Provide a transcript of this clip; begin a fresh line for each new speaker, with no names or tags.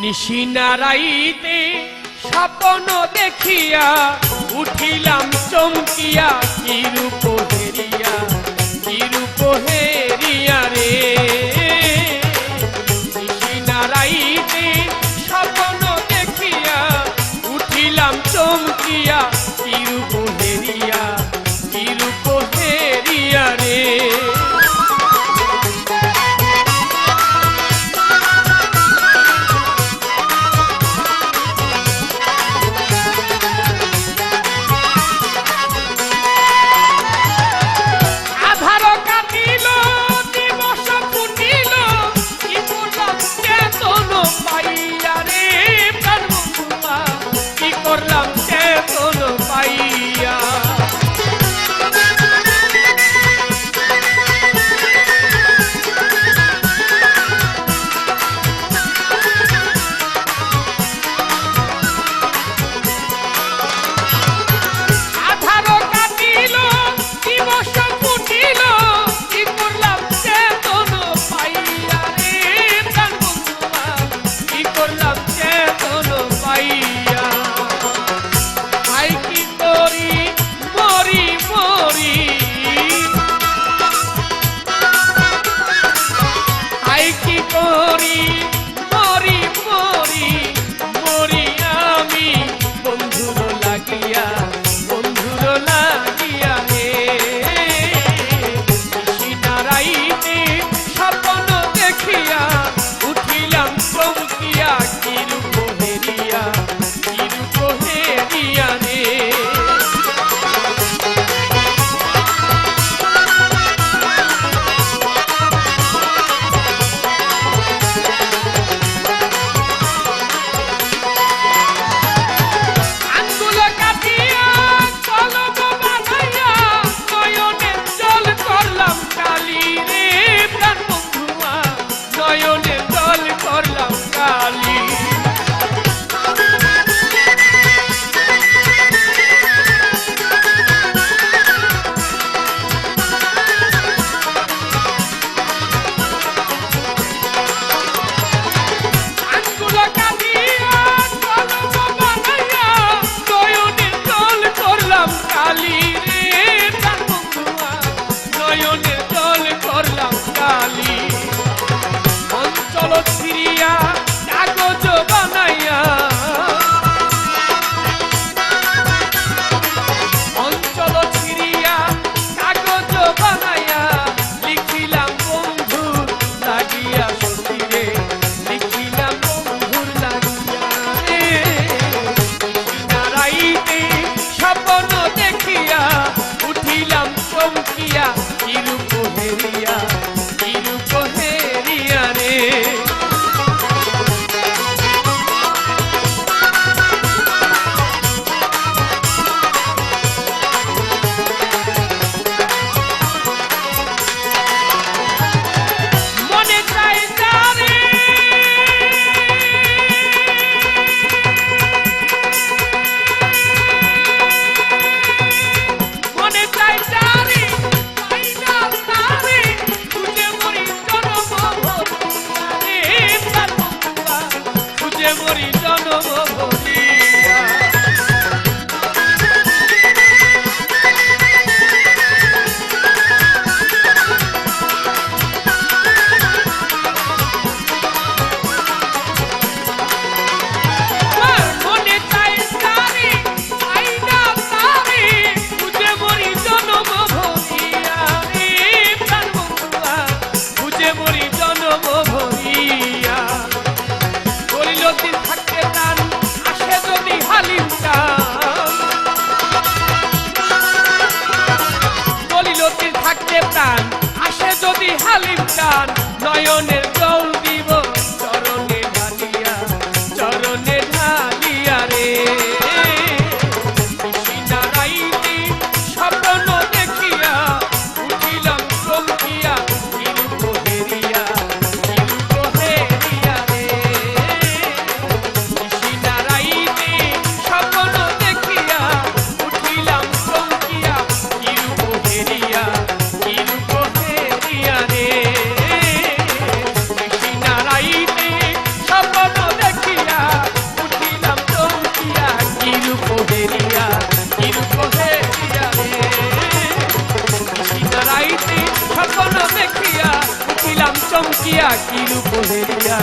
নিশিনারাইতে স্বপ্ন দেখিয়া উঠিলাম চমকিয়া, কি রূপ হেরিয়া, কি রূপ হেরিয়া রে। নিশিনারাইতে স্বপ্ন দেখিয়া উঠিলাম চমকিয়া, কি রূপ হেরিয়া, কি রূপ হেরিয়া রে। নয়নের জল দিব চরণে ঢালিয়া, চরণে ঢালিয়া রে। নিশিনারাইতে স্বপ্ন দেখিয়া উঠিলাম চমকিয়া, কি রূপ হেরিয়া, কি রূপ হেরিয়া রে। নিশিনারাইতে স্বপ্ন দেখিয়া উঠিলাম চমকিয়া, কি রূপ হেরিয়া, কি রূপ হেরিয়া রে। দেখিয়া কি রূপ হেরিয়া